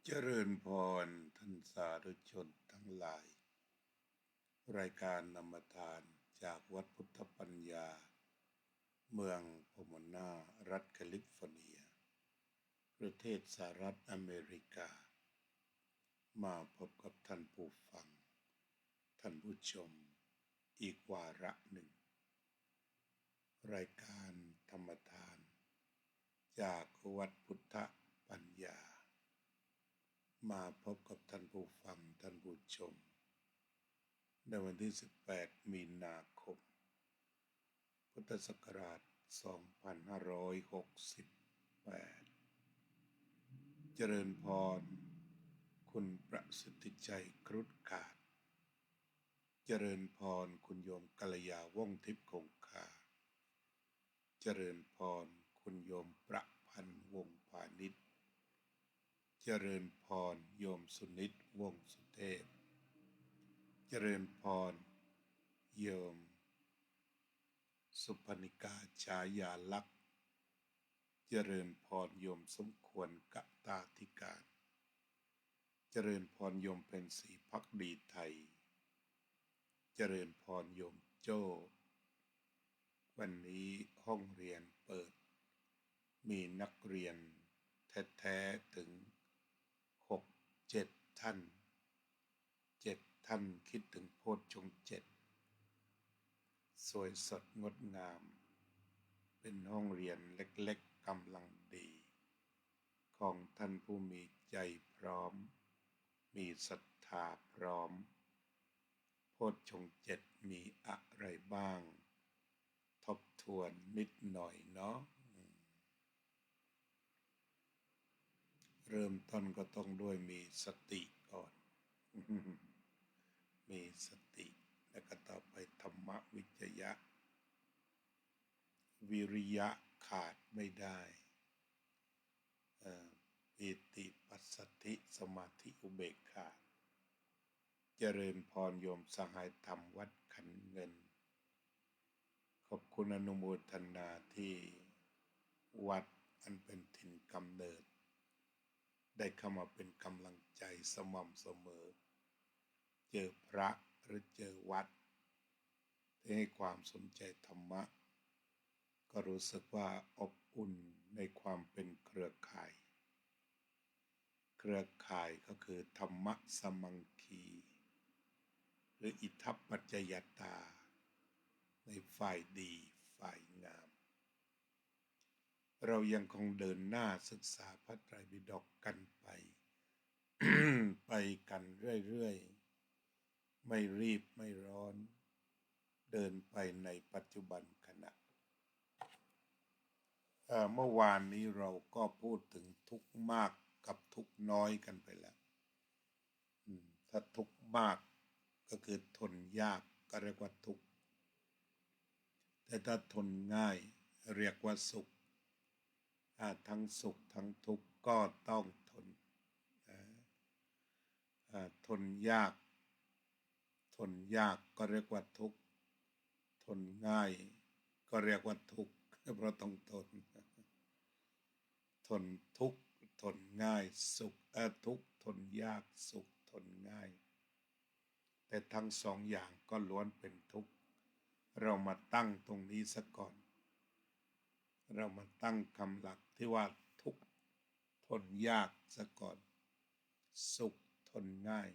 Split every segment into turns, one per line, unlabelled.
เจริญพรท่านสาธุชนทั้งหลายรายการนำทานจากวัดพุทธปัญญาเมืองโพโมนารัฐแคลิฟอร์เนียประเทศสหรัฐอเมริกามาพบกับท่านผู้ฟังท่านผู้ชมอีกวาระหนึ่งรายการธรรมทานจากวัดพุทธปัญญามาพบกับท่านผู้ฟังท่านผู้ชมในวันที่18มีนาคมพุทธศักราช2568เจริญพรคุณประสิทธิชัยครุฑขาดเจริญพรคุณโยมกัลยาว่องทิพย์คงคาเจริญพรคุณโยมประพันธ์วงศ์พาณิชย์เจริญพรโยมสุนิตวงศ์สุเทพเจริญพรโยมสุพนิกาฉายาลักษณ์เจริญพรโยมสมควรกตาธิการเจริญพรโยมเป็นศรีภักดีไทยเจริญพรโยมโจ้วันนี้ห้องเรียนเปิดมีนักเรียนแท้ๆถึง6-7 ท่าน7 ท่านคิดถึงโพชฌงค์7สวยสดงดงามเป็นห้องเรียนเล็กๆกำลังดีของท่านผู้มีใจพร้อมมีศรัทธาพร้อมโพชฌงค์7มีอะไรบ้างทบทวนนิดหน่อยเนาะเริ่มต้นก็ต้องด้วยมีสติก่อนมีสติแล้วก็ต่อไปธรรมวิจยะวิริยะขาดไม่ได้ปิติปัสสธิสมาธิอุเบกขาเจริญพรโยมสหายธรรมวัดขันเงินขอบคุณอนุโมทนาที่วัดอันเป็นถิ่นกำเนิดได้เข้ามาเป็นกำลังใจสม่ำเสมอเจอพระหรือเจอวัดที่ให้ความสนใจธรรมะก็รู้สึกว่าอบอุ่นในความเป็นเครือข่ายก็คือธรรมะสมังคีหรืออิทัปปัจจยตาในฝ่ายดีฝ่ายงามเรายังคงเดินหน้าศึกษาพระไตรปิฎกกันไป ไปกันเรื่อยๆไม่รีบไม่ร้อนเดินไปในปัจจุบันขณะเมื่อวานนี้เราก็พูดถึงทุกข์มากกับทุกข์น้อยกันไปแล้วถ้าทุกข์มากก็คือทนยากก็เรียกว่าทุกข์แต่ถ้าทนง่ายเรียกว่าสุขทั้งสุขทั้งทุกข์ก็ต้องทนทนยากก็เรียกว่าทุกข์ทนง่ายก็เรียกว่าทุกข์เพราะต้องทนทุกข์ทนง่ายสุขทุกข์ทนยากสุขทนง่ายแต่ทั้งสองอย่างก็ล้วนเป็นทุกข์เรามาตั้งตรงนี้ซะก่อนเรามาตั้งคำหลักที่ว่าทุกข์ทนยากซะก่อนสุขทนง่าย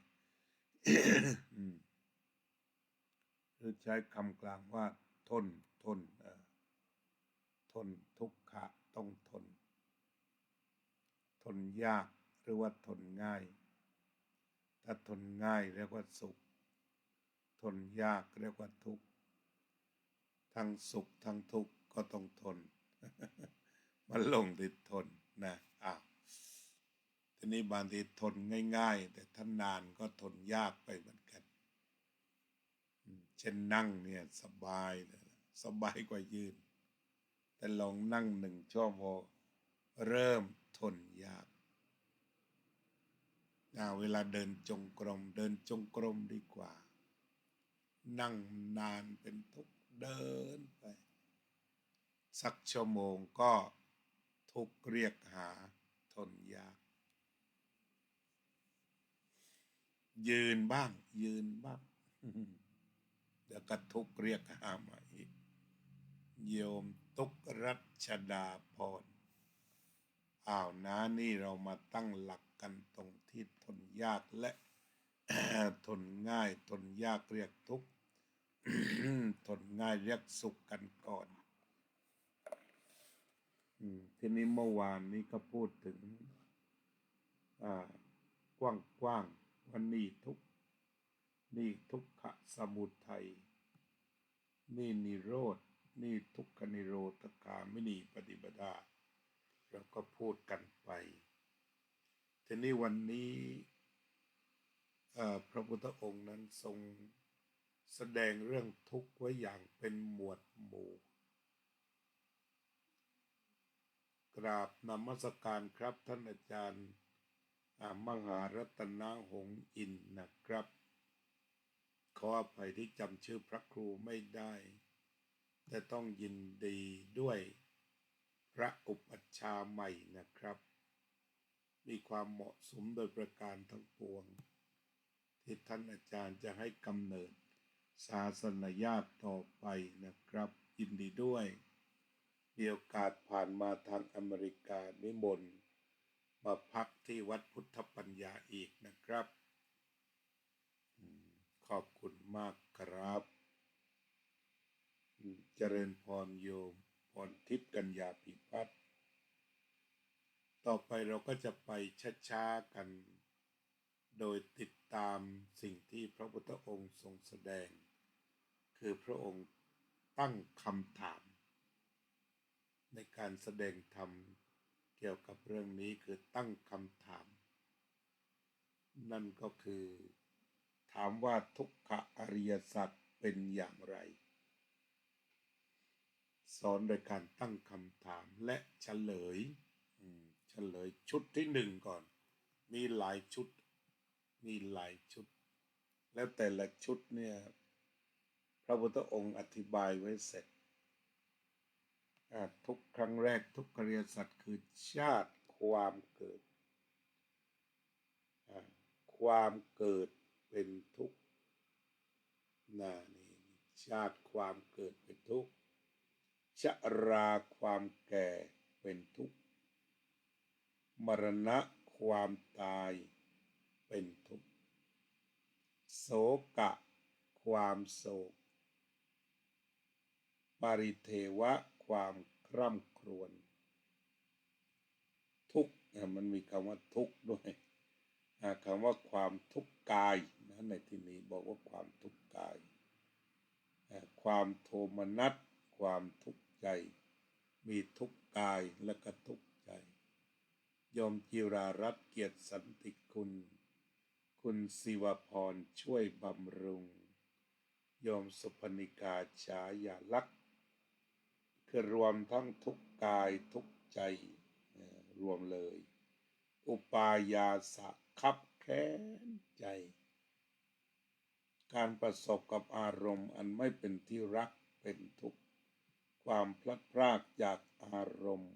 หรือใช้คำกลางว่าทนทุกขะต้องทนยากหรือว่าทนง่ายถ้าทนง่ายเรียกว่าสุขทนยากเรียกว่าทุกข์ทั้งสุขทั้งทุกข์ก็ต้องทน มันลงที่ทนนะทีนี้บางทีทนง่ายๆแต่ถ้านานก็ทนยากไปเหมือนกันเช่นนั่งเนี่ยสบายเลยสบายกว่ายืนแต่ลองนั่ง1 ชั่วโมงเริ่มทนยากเวลาเดินจงกรมดีกว่านั่งนานเป็นทุกข์เดินไปสักชั่วโมงก็ทุกข์เรียกหาทนยาก ยืนบ้างยืนบ้าง เดี๋ยวก็ทุกเรียกหามาอีกโยมตุกรัชดาพรนะนี่เรามาตั้งหลักกันตรงที่ทนยากและ ทนง่ายทนยากเรียกทุกข์ ทนง่ายเรียกสุขกันก่อนทีนี้เมื่อวานนี้ก็พูดถึงกว้างๆว่านี่ทุกขสมุทัยนี่นิโรธนี่ทุกขนิโรธคามินีปฏิปทาเราก็พูดกันไปทีนี้วันนี้พระพุทธองค์นั้นทรงแสดงเรื่องทุกข์ไว้อย่างเป็นหมวดหมู่กราบนมัสการครับท่านอาจารย์มหารัตนะหงส์อินทร์นะครับขออภัยที่จำชื่อพระครูไม่ได้แต่ต้องยินดีด้วยพระอุปัชฌาย์ใหม่นะครับมีความเหมาะสมโดยประการทั้งปวงที่ท่านอาจารย์จะให้กำเนิดศาสนญาติต่อไปนะครับยินดีด้วยมีโอกาสผ่านมาทางอเมริกานิมนต์มาพักที่วัดพุทธปัญญาอีกนะครับขอบคุณมากครับเจริญพรโยมพรทิพย์กัญญาภิพัฒน์ต่อไปเราก็จะไปช้าๆกันโดยติดตามสิ่งที่พระพุทธองค์ทรงแสดงคือพระองค์ตั้งคำถามในการแสดงธรรมเกี่ยวกับเรื่องนี้คือตั้งคำถามนั่นก็คือถามว่าทุกขอริยสัจเป็นอย่างไรสอนโดยการตั้งคำถามและเฉลยชุดที่หนึ่งก่อนมีหลายชุดแล้วแต่ละชุดเนี่ยพระพุทธองค์อธิบายไว้เสร็จทุกครั้งแรกทุกขอริยสัจคือชาติความเกิดความเกิดเป็นทุกข์นี่ชาติความเกิดเป็นทุกข์ชราความแก่เป็นทุกข์มรณะความตายเป็นทุกข์โศกะความโศกปริเทวะความคร่ำครวญทุกข์มันมีคำว่าทุกข์ด้วยคำว่าความทุกข์กายนะในที่นี้บอกว่าความทุกข์กายความโทมนัสความทุกข์ใจมีทุกข์กายและก็ทุกข์ใจโยมจิรารัตน์เกียรติสันติคุณศิวพรช่วยบำรุงโยมสุพนิกาฉายาลักษณ์คือรวมทั้งทุกข์กายทุกข์ใจรวมเลยอุปายาสะคับแค้นใจการประสบกับอารมณ์อันไม่เป็นที่รักเป็นทุกข์ความพลัดพรากจากอารมณ์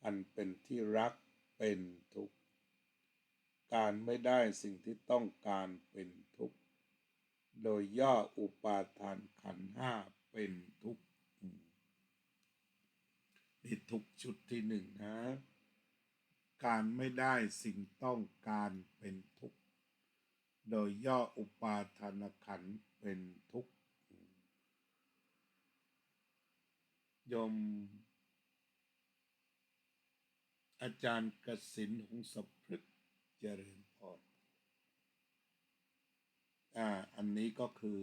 อันเป็นที่รักเป็นทุกข์การไม่ได้สิ่งที่ต้องการเป็นทุกข์โดยย่ออุปาทานขันธ์ห้าเป็นทุกข์นี่ทุกชุดที่หนึ่งนะการไม่ได้สิ่งต้องการเป็นทุกข์โดยย่ออุปาทานขันธ์เป็นทุกข์โยมอาจารย์กสิณ หงสพฤกษ์เจริญพรอันนี้ก็คือ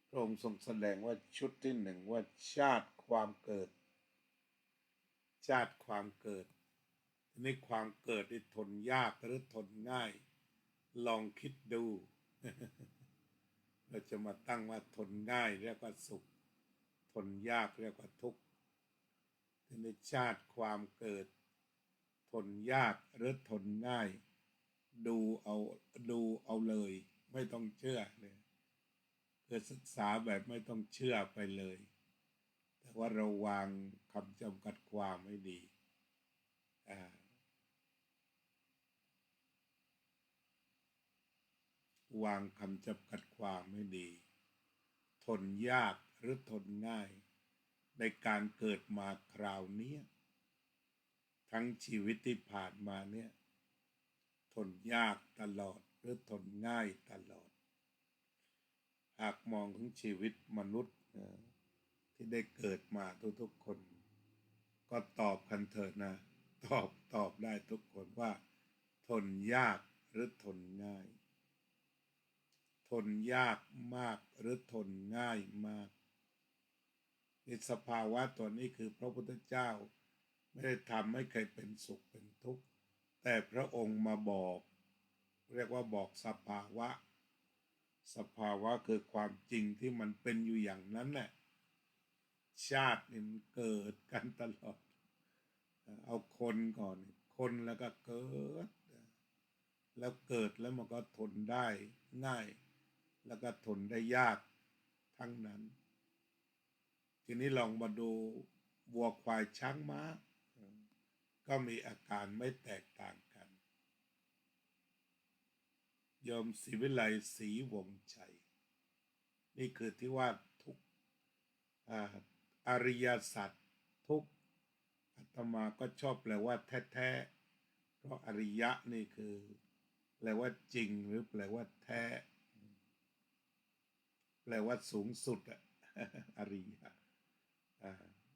พระองค์ทรงแสดงว่าชุดที่หนึ่งว่าชาติความเกิดทีนี้ความเกิดที่ทนยากหรือทนง่ายลองคิดดู เราจะมาตั้งว่าทนง่ายเรียกว่าสุขทนยากเรียกว่าทุกข์ทีนี้ชาติความเกิดทนยากหรือทนง่ายดูเอาเลยไม่ต้องเชื่อเลยคือศึกษาแบบไม่ต้องเชื่อไปเลยแต่ว่าเราวางคำจำกัดความให้ดี วางคำจำกัดความให้ดีทนยากหรือทนง่ายในการเกิดมาคราวนี้ทั้งชีวิตที่ผ่านมาเนี่ยทนยากตลอดหรือทนง่ายตลอดหากมองถึงชีวิตมนุษย์ที่ได้เกิดมาทุกๆคนก็ตอบกันเถิดนะตอบได้ทุกคนว่าทนยากหรือทนง่ายทนยากมากหรือทนง่ายมากในสภาวะตัวนี้คือพระพุทธเจ้าไม่ได้ทำให้ใครเป็นสุขเป็นทุกข์แต่พระองค์มาบอกเรียกว่าบอกสภาวะคือความจริงที่มันเป็นอยู่อย่างนั้นแหละชาตินี่มันเกิดกันตลอดเอาคนก่อนคนแล้วก็เกิดแล้วเกิดแล้วมันก็ทนได้ง่ายแล้วก็ทนได้ยากทั้งนั้นทีนี้ลองมาดูวัวควายช้างม้าก็มีอาการไม่แตกต่างกันโยมศรีวิไลศรีวงศ์ชัยนี่คือที่ว่าทุกอริยสัจทุกอาตมาก็ชอบแปลว่าแท้ๆเพราะอริยะนี่คือแปลว่าจริงหรือแปลว่าแท้แปลว่าสูงสุดอริยะ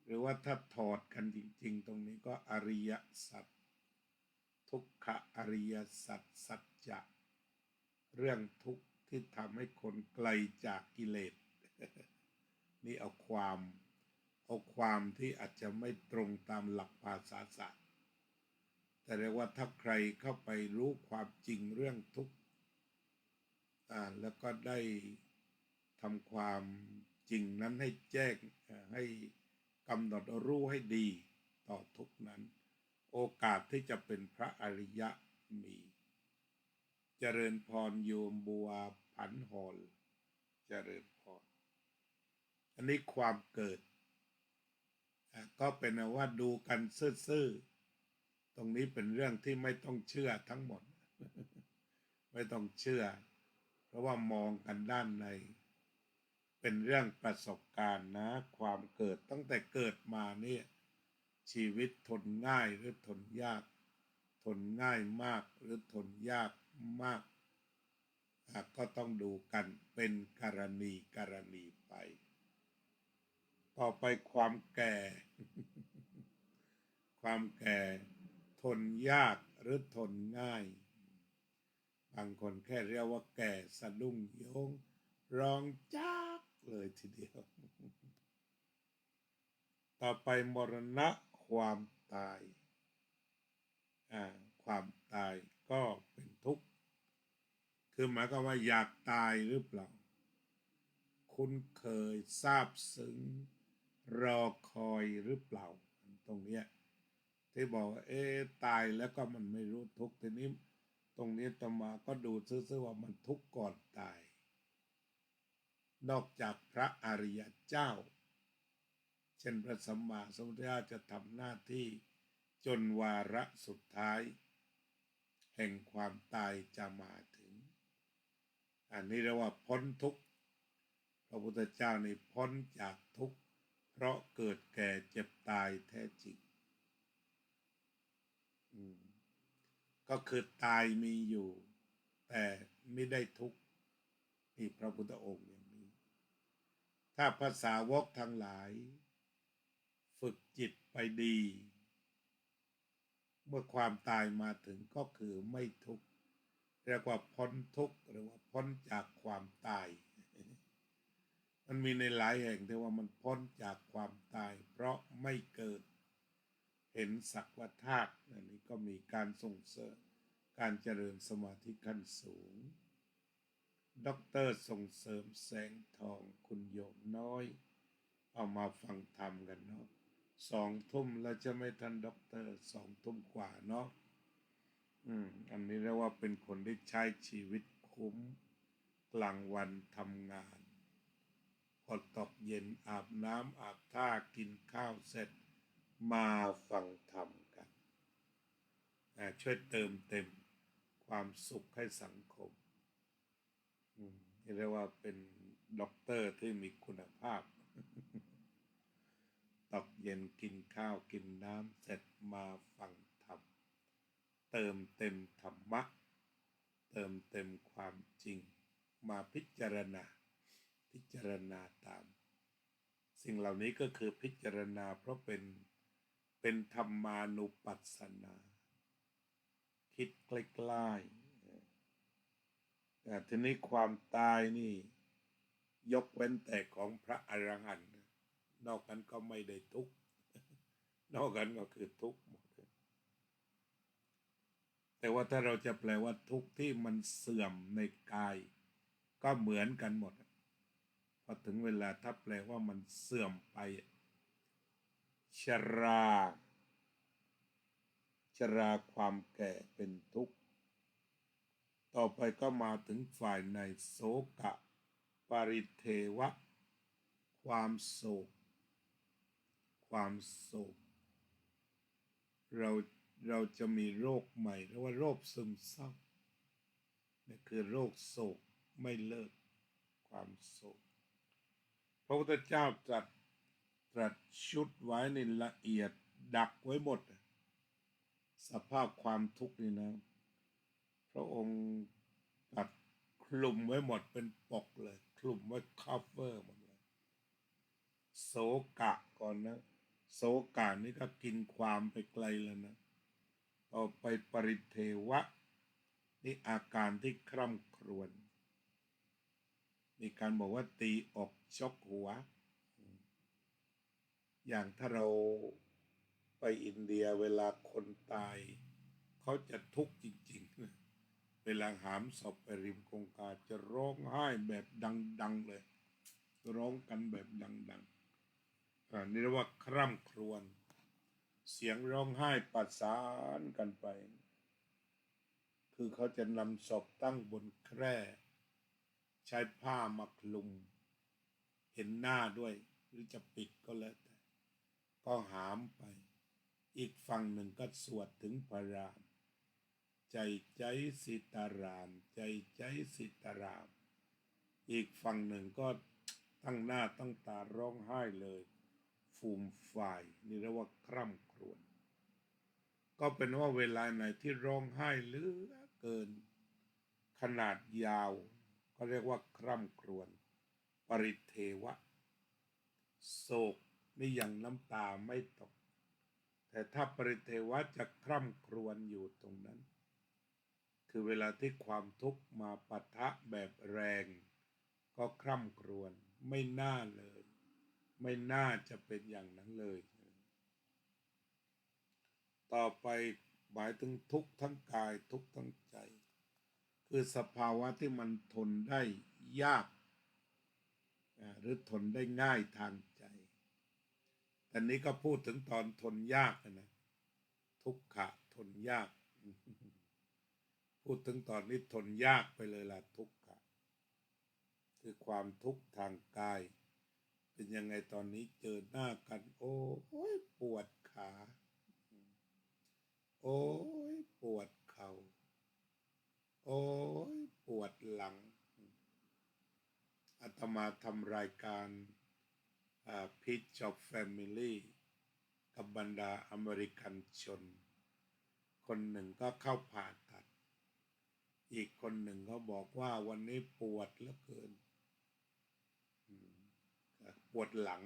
หรือว่าถ้าถอดกันจริงๆตรงนี้ก็อริยสัจทุกขอริยสัจสัจจะเรื่องทุกข์ที่ทำให้คนไกลจากกิเลสนี่เอาความที่อาจจะไม่ตรงตามหลักภาษาศาสตร์แต่เรียกว่าถ้าใครเข้าไปรู้ความจริงเรื่องทุกข์แล้วก็ได้ทำความจริงนั้นให้แจ้งให้กำหนดรู้ให้ดีต่อทุกนั้นโอกาสที่จะเป็นพระอริยะมีเจริญพรโยมบัวผันหอลเจริญพรอันนี้ความเกิดก็เป็นว่าดูกันซื่อๆตรงนี้เป็นเรื่องที่ไม่ต้องเชื่อทั้งหมดไม่ต้องเชื่อเพราะว่ามองกันด้านในเป็นเรื่องประสบการณ์นะความเกิดตั้งแต่เกิดมาเนี่ยชีวิตทนง่ายหรือทนยากทนง่ายมากหรือทนยากมากก็ต้องดูกันเป็นกรณีไปต่อไปความแก่ความแก่ทนยากหรือทนง่ายบางคนแค่เรียกว่าแก่สะดุ้งโยงร้องจักเลยทีเดียวต่อไปมรณะความตายความตายก็เป็นทุกข์คือหมายความว่าอยากตายหรือเปล่าคุ้นเคยทราบซึ้งรอคอยหรือเปล่าตรงเนี้ยที่บอกว่าตายแล้วก็มันไม่รู้ทุกข์ทีนี้ตรงนี้ต่อมาก็ดูซื่อๆว่ามันทุกข์ก่อนตายนอกจากพระอริยเจ้าเช่นพระสัมมาสัมพุทธเจ้าจะทำหน้าที่จนวาระสุดท้ายแห่งความตายจะมาถึงอันนี้เรียกว่าพ้นทุกข์พระพุทธเจ้านี่พ้นจากทุกข์เพราะเกิดแก่เจ็บตายแท้จริงก็คือตายมีอยู่แต่ไม่ได้ทุกข์นี่พระพุทธองค์อย่างนี้ถ้าภาษาวกทั้งหลายฝึกจิตไปดีเมื่อความตายมาถึงก็คือไม่ทุกข์เรียกว่าพ้นทุกข์หรือว่าพ้นจากความตายมันมีในหลายแห่งที่ว่ามันพ้นจากความตายเพราะไม่เกิดเห็นสักว่าธาตุอันนี้ก็มีการส่งเสริมการเจริญสมาธิขั้นสูงด็อกเตอร์ส่งเสริมแสงทองคุณโยมน้อยเอามาฟังธรรมกันเนาะ2 ทุ่มแล้วจะไม่ทันด็อกเตอร์2 ทุ่มกว่าเนาะอันนี้เรียกว่าเป็นคนที่ใช้ชีวิตคุ้มกลางวันทำงานพอตกเย็นอาบน้ำอาบท่ากินข้าวเสร็จมาฟังธรรมกันช่วยเติมเต็มความสุขให้สังคม เรียกว่าเป็นด็อกเตอร์ที่มีคุณภาพ ตกเย็นกินข้าวกินน้ำเสร็จมาฟังธรรมเติมเต็มธรรมะเติมเต็มความจริงมาพิจารณาตามสิ่งเหล่านี้ก็คือพิจารณาเพราะเป็นธรรมานุปัสสนาคิดใกล้ๆแต่ทีนี้ความตายนี่ยกเว้นแต่ของพระอรหันต์นอกนั้นก็ไม่ได้ทุกข์นอกนั้นก็คือทุกข์หมดแต่ว่าถ้าเราจะแปลว่าทุกข์ที่มันเสื่อมในกายก็เหมือนกันหมดพอถึงเวลาถ้าแปลว่ามันเสื่อมไปชราความแก่เป็นทุกข์ต่อไปก็มาถึงฝ่ายในโศกะปริเทวะความโศกเราจะมีโรคใหม่เรียกว่าโรคซึมเศร้านี่คือโรคโศกไม่เลิกความโศกพระพุทธเจ้าตรัสชุดไว้ในละเอียดดักไว้หมดสภาพความทุกข์นี่นะพระองค์ตัดคลุมไว้หมดเป็นปกเลยคลุมไว้คัฟเวอร์หมดเลยโศกะก่อนนะโศกะนี่ก็กินความไปไกลแล้วนะต่อไปปริเทวะนี่อาการที่คร่ำครวญมีการบอกว่าตีอกชกหัวอย่างถ้าเราไปอินเดียเวลาคนตายเขาจะทุกข์จริงๆเวลาหามศพไปริมคงคาจะร้องไห้แบบดังๆเลยร้องกันแบบดังๆนี่เรียกว่าคร่ำครวญเสียงร้องไห้ประสานกันไปคือเขาจะนำศพตั้งบนแคร่ใช้ผ้ามาคลุมเห็นหน้าด้วยหรือจะปิดก็แล้วแต่ก็หามไปอีกฝั่งหนึ่งก็สวดถึงพระรามใจสิตารามใจสิตารามอีกฝั่งหนึ่งก็ตั้งหน้าตั้งตาร้องไห้เลยฟูมฝ่ายนี่เรียกว่าคร่ำครวญก็เป็นว่าเวลาไหนที่ร้องไห้เหลือเกินขนาดยาวก็เรียกว่าคร่ำครวญปริเทวะโศกนี่ยังน้ำตาไม่ตกแต่ถ้าปริเทวะจะคร่ำครวญอยู่ตรงนั้นคือเวลาที่ความทุกข์มาปะทะแบบแรงก็คร่ำครวญไม่น่าเลยไม่น่าจะเป็นอย่างนั้นเลยต่อไปหมายถึงทุกข์ทั้งกายทุกข์ทั้งใจคือสภาวะที่มันทนได้ยากหรือทนได้ง่ายทางใจแต่นี้ก็พูดถึงตอนทนยากนะทุกขะทนยากพูดถึงตอนนี้ทนยากไปเลยล่ะทุกขะคือความทุกข์ทางกายเป็นยังไงตอนนี้เจอหน้ากันโอ้ยปวดขาโอ้ยปวดเข่าโอ้ยปวดหลังอาตมาทำรายการPitch of Family กับบรรดาอเมริกันชนคนหนึ่งก็เข้าผ่าตัดอีกคนหนึ่งเขาบอกว่าวันนี้ปวดเหลือเกินปวดหลัง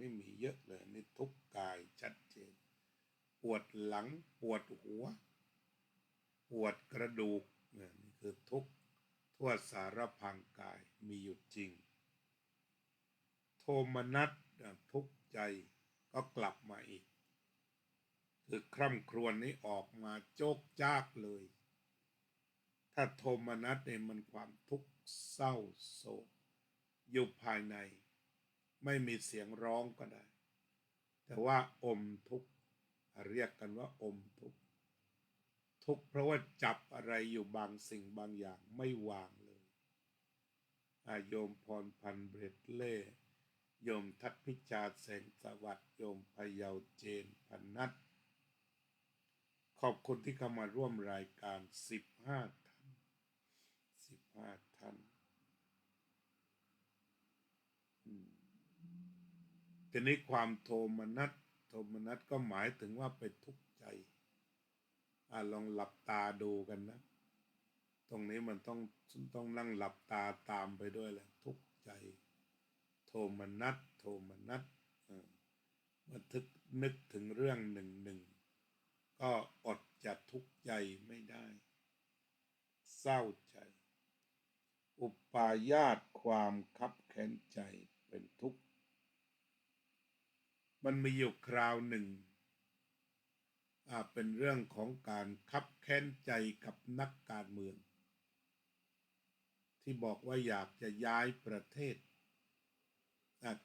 นี่มีเยอะเลยนี่ทุกกายชัดเจนปวดหลังปวดหัวปวดกระดูกนี่คือทุกทั่วสารพังกายมีอยู่จริงโทมนัสทุกข์ใจก็กลับมาอีกคือคร่ำครวญนี้ออกมาโจกจากเลยถ้าโทมนัสเนี่ยมันความทุกข์เศร้าโศกอยู่ภายในไม่มีเสียงร้องก็ได้แต่ว่าอมทุกข์เรียกกันว่าอมทุกข์ทุกข์เพราะว่าจับอะไรอยู่บางสิ่งบางอย่างไม่วางเลยโยมพรพันธ์เบรดเล่โยมทัศพิจารแสงสวัสดิ์โยมพยาวเจนพนัทขอบคุณที่เข้ามาร่วมรายการ15 ท่าน ทีนี้ความโทมนัสก็หมายถึงว่าไปทุกข์ใจลองหลับตาดูกันนะตรงนี้มันต้องนั่งหลับตาตามไปด้วยแหละทุกข์ใจโทมนัสเมื่อนึกถึงเรื่องหนึ่งก็อดจะทุกข์ใจไม่ได้เศร้าใจอุปาญาตความคับแค้นใจเป็นทุกข์มันมีอยู่คราวหนึ่งเป็นเรื่องของการคับแค้นใจกับนักการเมืองที่บอกว่าอยากจะย้ายประเทศ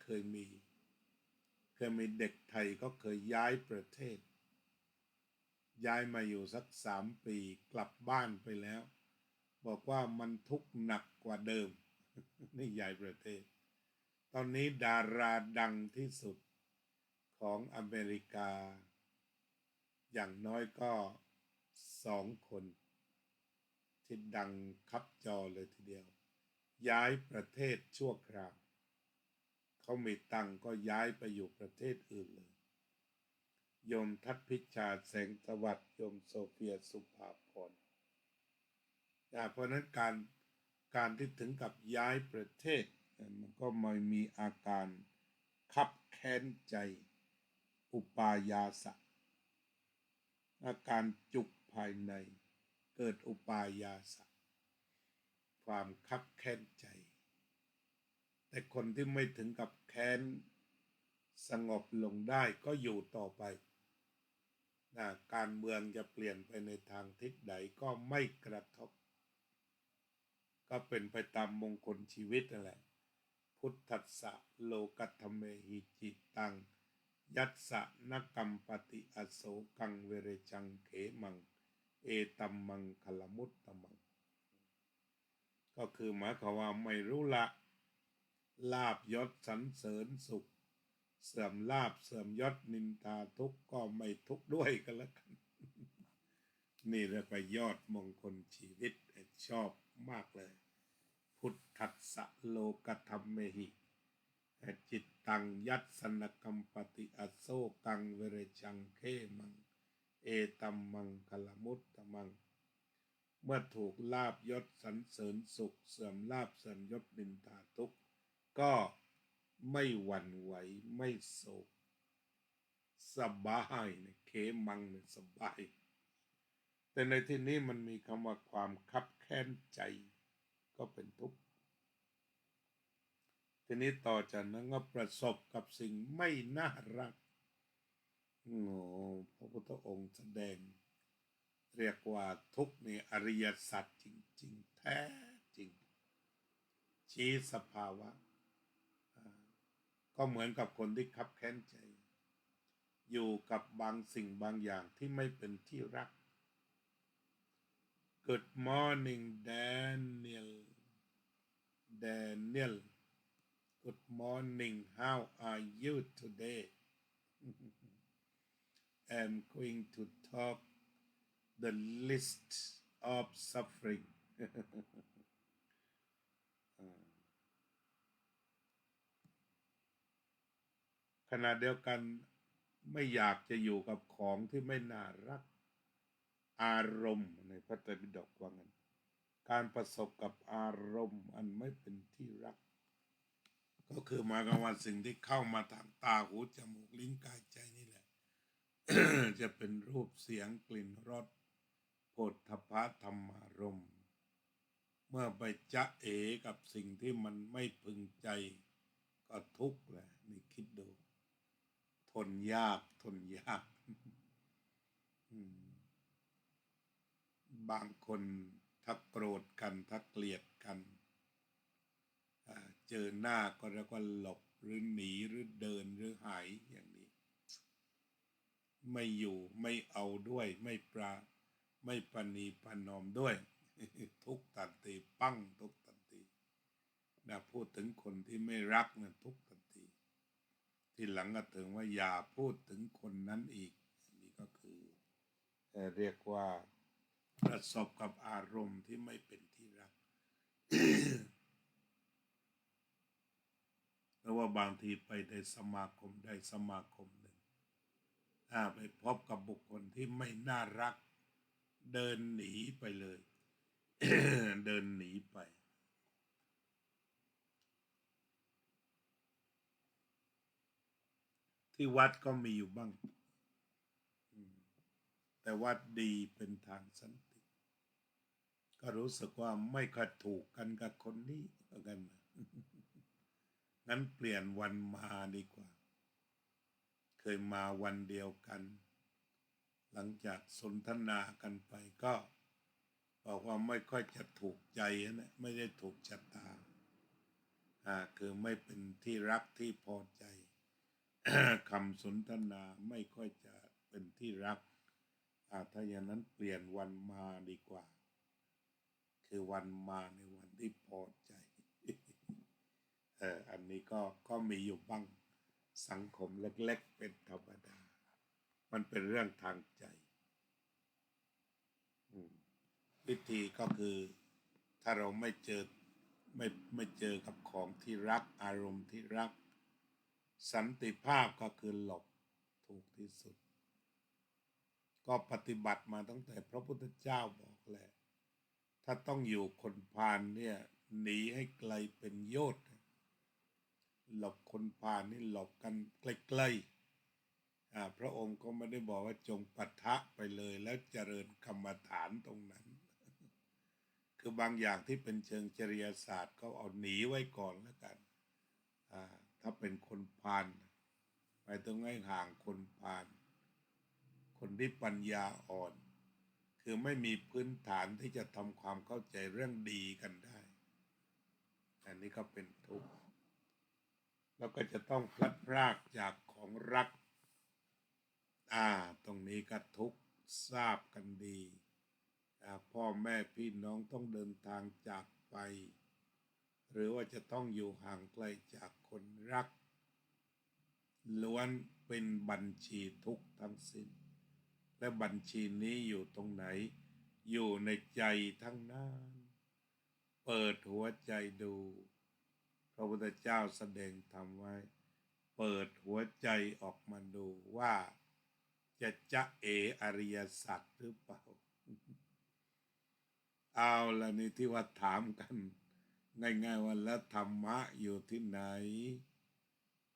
เคยมีเด็กไทยก็เคยย้ายประเทศย้ายมาอยู่สัก3 ปีกลับบ้านไปแล้วบอกว่ามันทุกข์หนักกว่าเดิม นี่ย้ายประเทศตอนนี้ดาราดังที่สุดของอเมริกาอย่างน้อยก็2 คนที่ดังคับจอเลยทีเดียวย้ายประเทศชั่วคราวเขามีตังก็ย้ายไปอยู่ประเทศอื่นเลยโยมทัศพิชาแสงสวัสดิ์โยมโซเฟียสุภาพรเพราะนั้นการที่ถึงกับย้ายประเทศมันก็ไม่มีอาการคับแค้นใจอุปายาสะอาการจุกภายในเกิดอุปายาสะความคับแค้นใจแต่คนที่ไม่ถึงกับแค้นสงบลงได้ก็อยู่ต่อไปการเมืองจะเปลี่ยนไปในทางทิศใดก็ไม่กระทบก็เป็นไปตามมงคลชีวิตนั่นแหละพุทธัสสะโลกัตถเมหิจิตตังยัสสะนกัมปติอโศกังเวเรจังเขมังเอตัมมังคลมุตตมังก็คือหมายความว่าไม่รู้ละลาภยศสรรเสริญสุขเสื่อมลาภเสื่อมยศนินทาทุกข์ก็ไม่ทุกข์ด้วยกันแล้วกันนี่เรียกว่ายอดมงคลชีวิตชอบมากเลยพุทธัสสะโลกัตถเมหิจิตตังยัสสนกัมปติอโศกังเวเรชังเขมังเอตัมมังคลมุตตมังเมื่อถูกลาภยศสรรเสริญสุขเสื่อมลาภเสื่อมยศนินทาทุกข์ก็ไม่หวั่นไหวไม่โศกสบายเนี่ยเขมังเนี่ยสบายแต่ในที่นี้มันมีคำว่าความคับแค้นใจก็เป็นทุกข์ทีนี้ต่อจากนั้นก็ประสบกับสิ่งไม่น่ารักพระพุทธองค์แสดงเรียกว่าทุกข์ในอริยสัจจริงๆแท้จริงชี้สภาวะก็เหมือนกับคนที่คับแค้นใจอยู่กับบางสิ่งบางอย่างที่ไม่เป็นที่รัก Good morning Daniel Good morning how are you today I'm going to talk the list of suffering ขณะเดียวกันไม่อยากจะอยู่กับของที่ไม่น่ารักอารมณ์ในพระไตรปิฎกว่างั้นการประสบกับอารมณ์อันไม่เป็นที่รักก็คือหมายความว่าสิ่งที่เข้ามาทางตาหูจมูกลิ้นกายใจนี่แหละ จะเป็นรูปเสียงกลิ่นรสโผฏฐัพพะธรรมารมณ์เมื่อไปจ๊ะเอกับสิ่งที่มันไม่พึงใจก็ทุกข์แหละนี่คิดดูทนยากบางคนถ้าโกรธกันถ้าเกลียดกันเจอหน้าก็แล้วก็หลบหรือหนีหรือเดินหรือหายอย่างนี้ไม่อยู่ไม่เอาด้วยไม่ปณีประนอมด้วยทุกทันทีปั้งทุกทันทีพูดถึงคนที่ไม่รักนะทุกทันทีที่หลังก็ถึงว่าอย่าพูดถึงคนนั้นอีกนี่ก็คือเรียกว่าประสบกับอารมณ์ที่ไม่เป็นที่รัก หรือว่าบางทีไปในสมาคมใดสมาคมหนึ่งไปพบกับบุคคลที่ไม่น่ารักเดินหนีไปเลย เดินหนีไปที่วัดก็มีอยู่บ้างแต่วัดดีเป็นทางสันติก็รู้สึกว่าไม่ค่อยถูกกันกับคนนี้เหมือนกันนะงั้นเปลี่ยนวันมาดีกว่าเคยมาวันเดียวกันหลังจากสนทนากันไปก็บอกว่าไม่ค่อยจะถูกใจนะไม่ได้ถูกชะตาคือไม่เป็นที่รักที่พอใจ คำสนทนาไม่ค่อยจะเป็นที่รักถ้าอย่างนั้นเปลี่ยนวันมาดีกว่าคือวันมาในวันที่พอใจ อันนี้ก็มีอยู่บ้างสังคมเล็กๆเป็นธรรมดามันเป็นเรื่องทางใจวิธีก็คือถ้าเราไม่เจอกับของที่รักอารมณ์ที่รักสันติภาพก็คือหลบถูกที่สุดก็ปฏิบัติมาตั้งแต่พระพุทธเจ้าบอกแหละถ้าต้องอยู่คนพาลเนี่ยหนีให้ไกลเป็นโยชน์หลบคนพาลนี่หลบกันใกล้ๆพระองค์ก็ไม่ได้บอกว่าจงปะทะไปเลยแล้วเจริญกรรมฐานตรงนั้นคือบางอย่างที่เป็นเชิงจริยศาสตร์ก็เอาหนีไว้ก่อนแล้วกันถ้าเป็นคนพาลไปต้องให้ห่างคนพาลคนที่ปัญญาอ่อนคือไม่มีพื้นฐานที่จะทำความเข้าใจเรื่องดีกันได้อันนี้ก็เป็นทุกข์แล้วก็จะต้องพลัดพรากจากของรักตรงนี้ก็ทุกข์ทราบกันดีพ่อแม่พี่น้องต้องเดินทางจากไปหรือว่าจะต้องอยู่ห่างไกลจากคนรักล้วนเป็นบัญชีทุกข์ทั้งสิ้นและบัญชีนี้อยู่ตรงไหนอยู่ในใจทั้งนั้นเปิดหัวใจดูพระพุทธเจ้าแสดงธรรมไว้เปิดหัวใจออกมาดูว่าจะอริยสัจหรือเปล่าเอาละนี่ที่ว่าถามกันง่ายๆว่าแล้วธรรมะอยู่ที่ไหน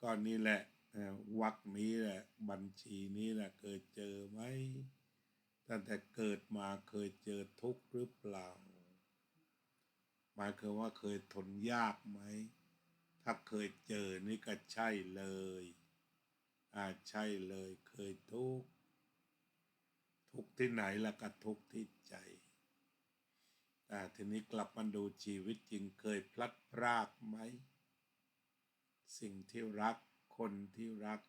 ก็นี่แหละวรรคนี้แหละบัญชีนี้แหละเคยเจอไหมตั้งแต่เกิดมาเคยเจอทุกข์หรือเปล่าหมายคือว่าเคยทนยากไหมถ้าเคยเจอนี่ก็ใช่เลยใช่เลยเคยทุกข์ที่ไหนล่ะก็ทุกข์ที่ใจทีนี้กลับมาดูชีวิตจริงเคยพลัดพรากไหมสิ่งที่รักคนที่รัก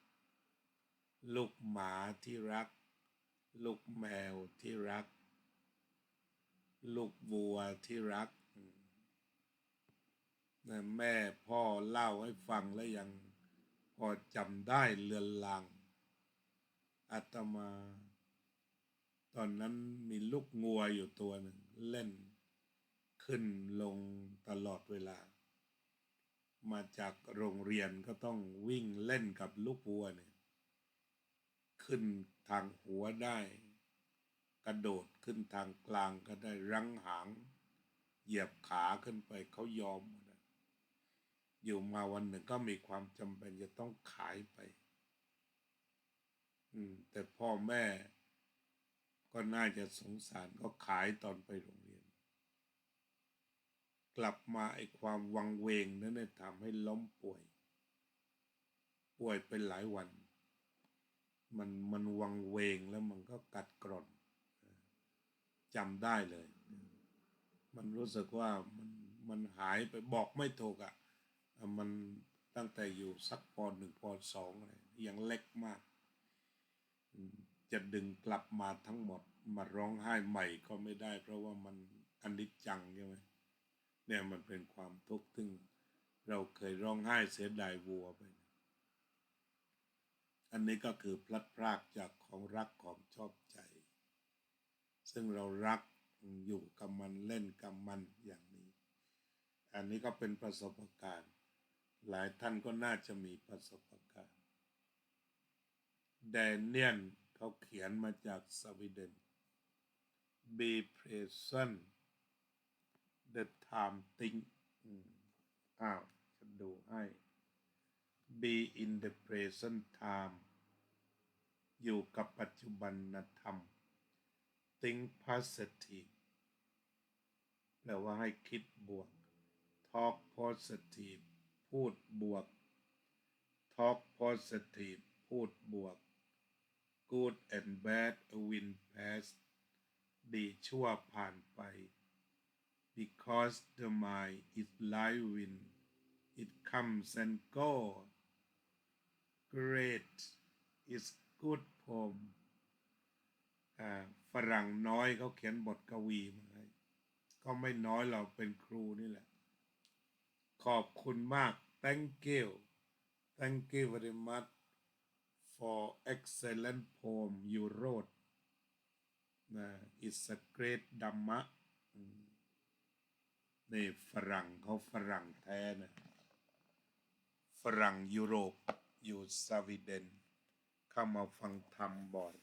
ลูกหมาที่รักลูกแมวที่รักลูกวัวที่รักแม่พ่อเล่าให้ฟังแล้วยังพอจำได้เลือนลางอาตมาตอนนั้นมีลูกงัวอยู่ตัวหนึ่งเล่นขึ้นลงตลอดเวลามาจากโรงเรียนก็ต้องวิ่งเล่นกับลูกวัวเนี่ยขึ้นทางหัวได้กระโดดขึ้นทางกลางก็ได้รั้งหางเหยียบขาขึ้นไปเขายอมอยู่มาวันหนึ่งก็มีความจำเป็นจะต้องขายไปแต่พ่อแม่ก็น่าจะสงสารก็ขายตอนไปโรงเรียนกลับมาไอ้ความวังเวงนั้นเนี่ยทำให้ล้มป่วยเป็นหลายวันมันวังเวงแล้วมันก็กัดกร่อนจำได้เลยมันรู้สึกว่ามันหายไปบอกไม่ถูกมันตั้งแต่อยู่สักป.1 ป.2อะไรยังเล็กมากจะดึงกลับมาทั้งหมดมาร้องไห้ใหม่ก็ไม่ได้เพราะว่ามันอนิจจังใช่ไหมเนี่ยมันเป็นความทุกข์ซึ่งเราเคยร้องไห้เสียดายวัวไปอันนี้ก็คือพลัดพรากจากของรักของชอบใจซึ่งเรารักอยู่กับมันเล่นกับมันอย่างนี้อันนี้ก็เป็นประสบการณ์ หลายท่านก็น่าจะมีประสบการณ์แดเนียลเขาเขียนมาจากสวีเดน Be present the time thing ฉันดูให้ Be in the present time อยู่กับปัจจุบันธรรม Think positive แปลว่าให้คิดบวก Talk positive พูดบวก Talk positive พูดบวก Good and bad will pass ดีชั่วผ่านไป Because the mind is living it comes and goes Great is good poem ฝรั่งน้อยเขาเขียนบทกวีมาให้ก็ไม่น้อยเราเป็นครูนี่แหละขอบคุณมาก Thank you very much for excellent poem you wrote it's a great Dhamma นี่ฝรั่งเขาฝรั่งแท้นะฝรั่งยุโรปอยู่สวีเดนเข้ามาฟังธรรมบ่อย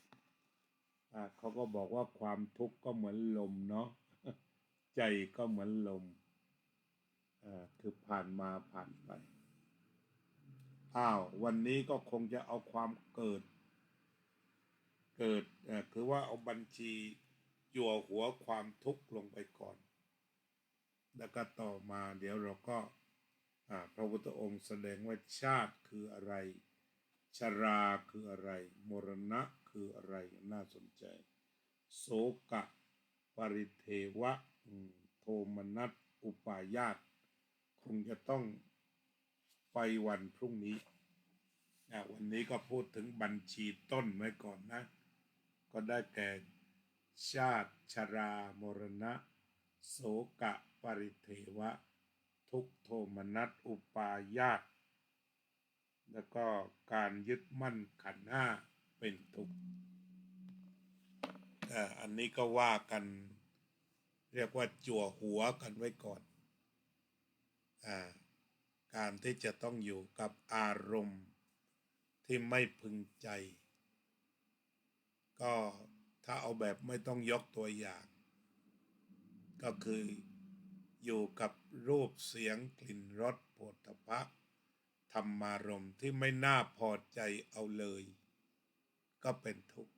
เขาก็บอกว่าความทุกข์ก็เหมือนลมเนาะใจก็เหมือนลมคือผ่านมาผ่านไปวันนี้ก็คงจะเอาความเกิดคือว่าเอาบัญชีจั่วหัวความทุกข์ลงไปก่อนแล้วก็ต่อมาเดี๋ยวเราก็พระพุทธองค์แสดงว่าชาติคืออะไรชราคืออะไรมรณะคืออะไรน่าสนใจโสกะปริเทวะโทมนัสอุปายาตคงจะต้องไปวันพรุ่งนี้วันนี้ก็พูดถึงบัญชีต้นไว้ก่อนนะก็ได้แก่ชาติชรามรณะโสกะปริเทวะทุกโทมนัสอุปายาตแล้วก็การยึดมั่นขันธ์ห้าเป็นทุกข์อันนี้ก็ว่ากันเรียกว่าจั่วหัวกันไว้ก่อนการที่จะต้องอยู่กับอารมณ์ที่ไม่พึงใจก็ถ้าเอาแบบไม่ต้องยกตัวอย่างก็คืออยู่กับรูปเสียงกลิ่นรสโผฏฐัพพะธรรมารมณ์ที่ไม่น่าพอใจเอาเลยก็เป็นทุกข์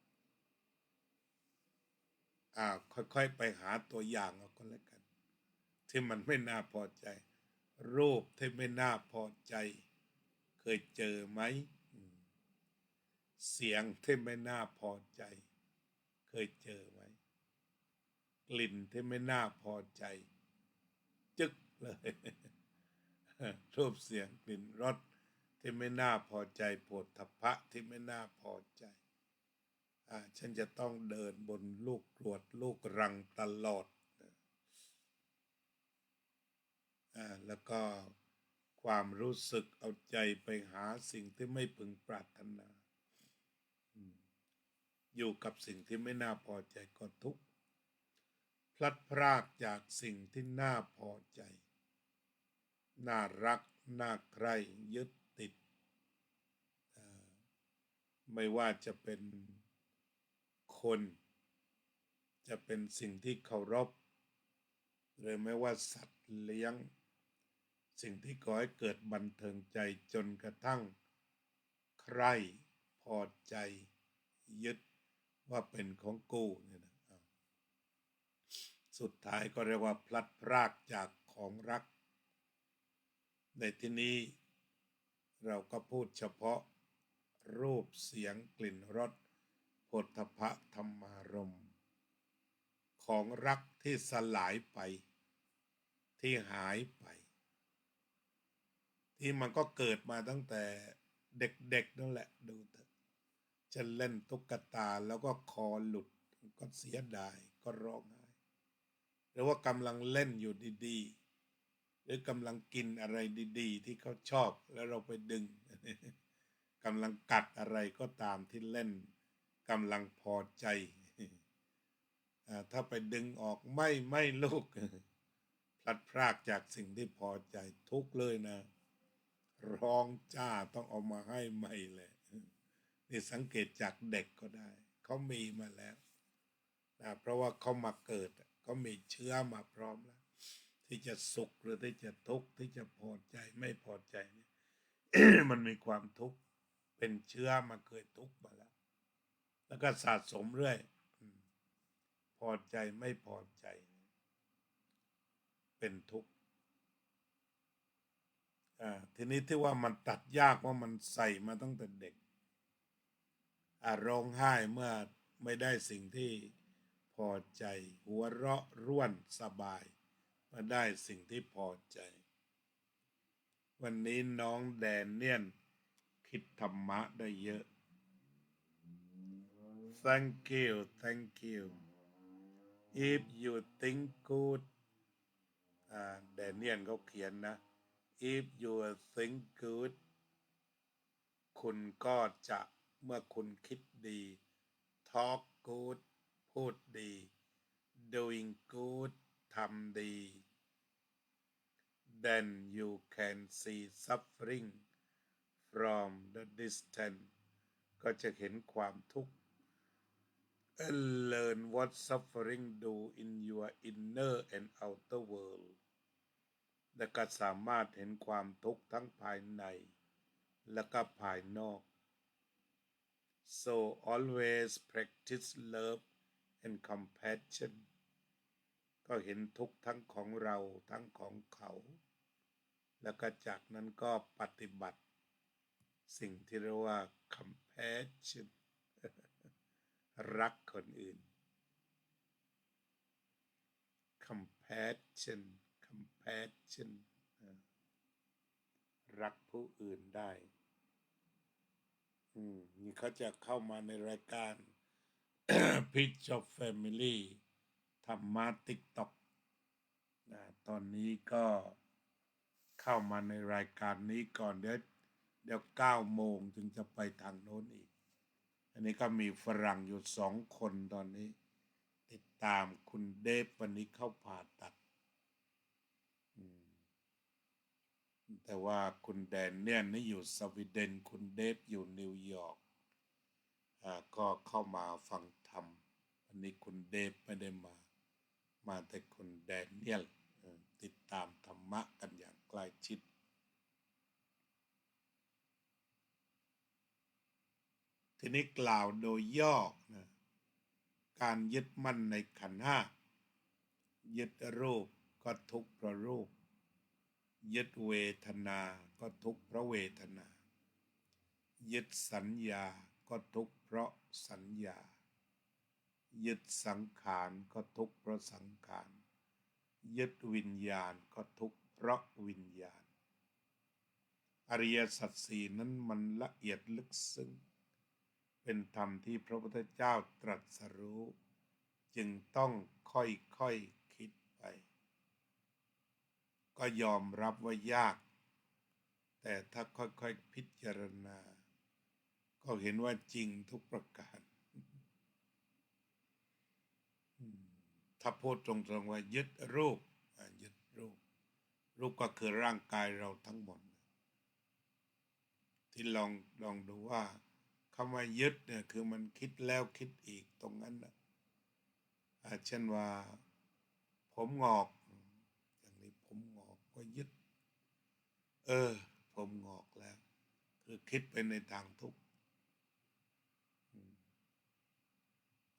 ค่อยๆไปหาตัวอย่างเอาก็แล้วกันที่มันไม่น่าพอใจรูปที่ไม่น่าพอใจเคยเจอไหมเสียงที่ไม่น่าพอใจเคยเจอไหมกลิ่นที่ไม่น่าพอใจจึ๊กเลยรูปเสียงกลิ่นรสที่ไม่น่าพอใจโผฏฐัพพะที่ไม่น่าพอใจฉันจะต้องเดินบนลูกกรวดลูกรังตลอดแล้วก็ความรู้สึกเอาใจไปหาสิ่งที่ไม่พึงปรารถนาอยู่กับสิ่งที่ไม่น่าพอใจก็ทุกข์พลัดพรากจากสิ่งที่น่าพอใจน่ารักน่าใคร่ยึดติดไม่ว่าจะเป็นคนจะเป็นสิ่งที่เคารพหรือไม่ว่าสัตว์เลี้ยงสิ่งที่ก่อให้เกิดบันเทิงใจจนกระทั่งใคร่พอใจยึดว่าเป็นของกูเนี่ยนะสุดท้ายก็เรียกว่าพลัดพรากจากของรักในที่นี้เราก็พูดเฉพาะรูปเสียงกลิ่นรสโผฏฐัพพะธรรมารมณ์ของรักที่สลายไปที่หายไปที่มันก็เกิดมาตั้งแต่เด็กๆนั่นแหละดูเถอะจะเล่นตุ๊กตาแล้วก็คอหลุดก็เสียดายก็ร้องไห้หรือว่ากำลังเล่นอยู่ดีๆหรือกำลังกินอะไรดีๆที่เขาชอบแล้วเราไปดึงกำลังกัดอะไรก็ตามที่เล่นกำลังพอใจถ้าไปดึงออกไม่ลูกพลัดพรากจากสิ่งที่พอใจทุกข์เลยนะ ร้องจ้าต้องเอามาให้ใหม่เลยนี่สังเกตจากเด็กก็ได้เขามีมาแล้วนะเพราะว่าเขามาเกิดเขามีเชื้อมาพร้อมแล้วที่จะสุขหรือที่จะทุกข์ที่จะพอใจไม่พอใจเนี่ย มันมีความทุกข์เป็นเชื้อมาเคยทุกข์มาแล้วก็สะสมเรื่อยพอใจไม่พอใจเป็นทุกข์ทีนี้ที่ว่ามันตัดยากว่ามันใส่มาตั้งแต่เด็กร้องไห้เมื่อไม่ได้สิ่งที่พอใจหัวเราะร่วนสบายมาได้สิ่งที่พอใจวันนี้น้องแดเนียลคิดธรรมะได้เยอะ thank you thank you if you think good แดเนียลเขาเขียนนะ if you think good คุณก็จะเมื่อคุณคิดดี talk good พูดดี doing good ทำดี then you can see suffering from the distance ก็จะเห็นความทุกข์ and learn what suffering do in your inner and outer world และก็สามารถเห็นความทุกข์ทั้งภายในและก็ภายนอก so always practice love and compassion ก็เห็นทุกข์ทั้งของเราทั้งของเขาแล้วก็จากนั้นก็ปฏิบัติสิ่งที่เรียกว่า compassion รักคนอื่น compassion compassion รักผู้อื่นได้นี่เขาจะเข้ามาในรายการ Pitch of Family ธรรมะ TikTok ตอนนี้ก็เข้ามาในรายการนี้ก่อนเดี๋ยว9 โมงถึงจะไปทางโน้นอีกอันนี้ก็มีฝรั่งอยู่2 คนตอนนี้ติดตามคุณเดฟวันนี้เข้าผ่าตัดแต่ว่าคุณแดนเนี่ยนี่อยู่สวีเดนคุณเดฟอยู่นิวยอร์กก็เข้ามาฟังธรรมวันนี้คุณเดฟไม่ได้มาแต่คุณแดเนียลติดตามธรรมะกันอย่างใกล้ชิดทีนี้กล่าวโดยย่อนะการยึดมั่นในขันธ์ 5ยึดรูปก็ทุกข์เพราะรูปยึดเวทนาก็ทุกข์เพราะเวทนายึดสัญญาก็ทุกข์เพราะสัญญายึดสังขารก็ทุกข์เพราะสังขารยึดวิญญาณก็ทุกข์เพราะวิญญาณอริยสัจสี่นั้นมันละเอียดลึกซึ้งเป็นธรรมที่พระพุทธเจ้าตรัสรู้จึงต้องค่อยๆคิดไปก็ยอมรับว่ายากแต่ถ้าค่อยๆพิจารณาก็เห็นว่าจริงทุกประการถ้าพูดตรงๆว่ายึดรูปยึดรูปก็คือร่างกายเราทั้งหมดที่ลองดูว่าคำว่ายึดเนี่ยคือมันคิดแล้วคิดอีกตรงนั้นนะเช่นว่าผมงอกอย่างนี้ผมงอกก็ยึดผมงอกแล้วคือคิดไปในทางทุกข์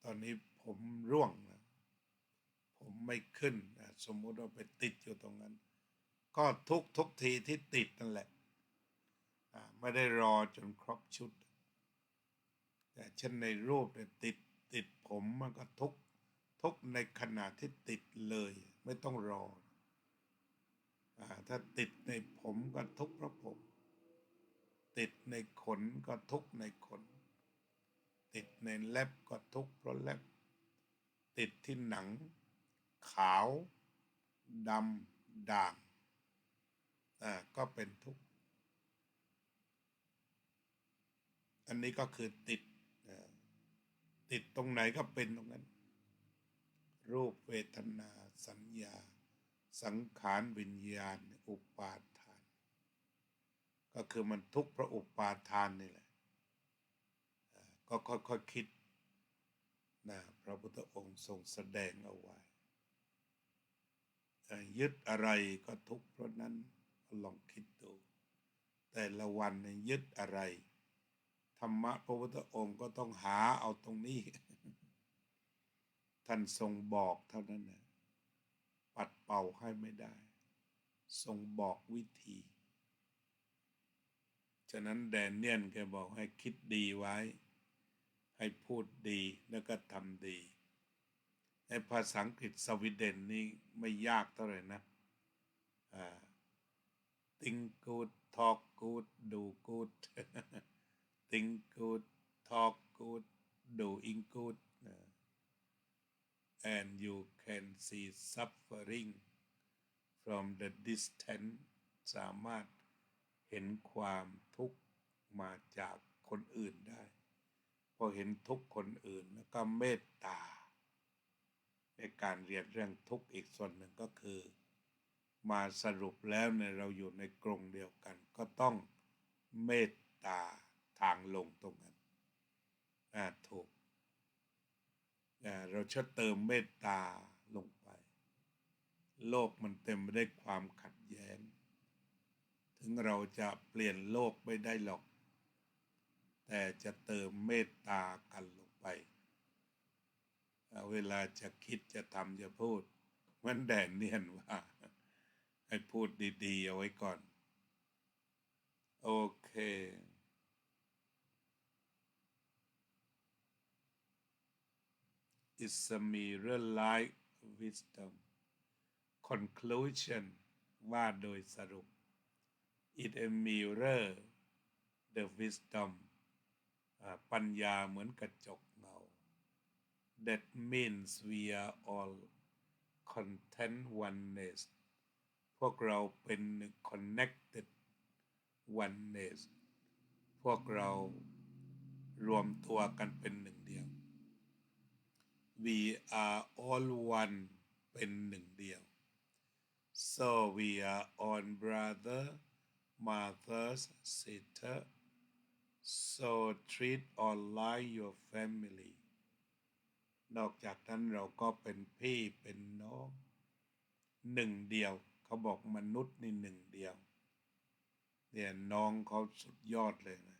ตอนนี้ผมร่วงนะผมไม่ขึ้นสมมติว่าไปติดอยู่ตรงนั้นก็ทุกทีที่ติดนั่นแหละไม่ได้รอจนครบชุดแต่เช่นในรูปเนี่ยติดผมมันก็ทุกในขณะที่ติดเลยไม่ต้องรอถ้าติดในผมก็ทุกข์เพราะผมติดในขนก็ทุกข์ในขนติดในเล็บก็ทุกข์เพราะเล็บติดที่หนังขาวดำด่างก็เป็นทุกข์อันนี้ก็คือติดตรงไหนก็เป็นตรงนั้นรูปเวทนาสัญญาสังขารวิญญาณอุปาทานก็ ก็คือมันทุกข์เพราะอุปาทานนี่แหละก็ค่อยๆคิดนะพระพุทธองค์ทรงแสดงเอาไว้ยึดอะไรก็ทุกข์เพราะนั้นลองคิดดูแต่ละวันยึดอะไรธรรมะพระพุทธองค์ก็ต้องหาเอาตรงนี้ท่านทรงบอกเท่านั้นนะปัดเป่าให้ไม่ได้ทรงบอกวิธีฉะนั้นแดเนียลแกบอกให้คิดดีไว้ให้พูดดีแล้วก็ทำดีในภาษาอังกฤษสวีเดนนี่ไม่ยากเท่าไหร่นะ think good talk good do good think good talk good doing good and you can see suffering from the distance สามารถเห็นความทุกข์มาจากคนอื่นได้พอเห็นทุกข์คนอื่นแล้วก็เมตตาในการเรียนเรื่องทุกข์อีกส่วนหนึ่งก็คือมาสรุปแล้วเนี่ยเราอยู่ในกรงเดียวกันก็ต้องเมตตาทางลงตรงนั้นถูกเราจะเติมเมตตาลงไปโลกมันเต็มไปด้วยความขัดแย้งถึงเราจะเปลี่ยนโลกไม่ได้หรอกแต่จะเติมเมตตากันลงไปเวลาจะคิดจะทำจะพูดมันแดนเนียนว่าให้พูดดีๆเอาไว้ก่อนโอเคIt's a mirror like wisdom conclusion ว่าโดยสรุป It a mirror the wisdom ปัญญาเหมือนกระจกเงา That means we are all content oneness พวกเราเป็น connected oneness พวกเรารวมตัวกันเป็นหนึ่งเดียว We are all one เป็นหนึ่งเดียว So we are all brother mothers sister so treat all like your family นอกจากนั้นเราก็เป็นพี่เป็นน้องหนึ่งเดียวเขาบอกมนุษย์นี่หนึ่งเดียวเนี่ยน้องเขาสุดยอดเลยนะ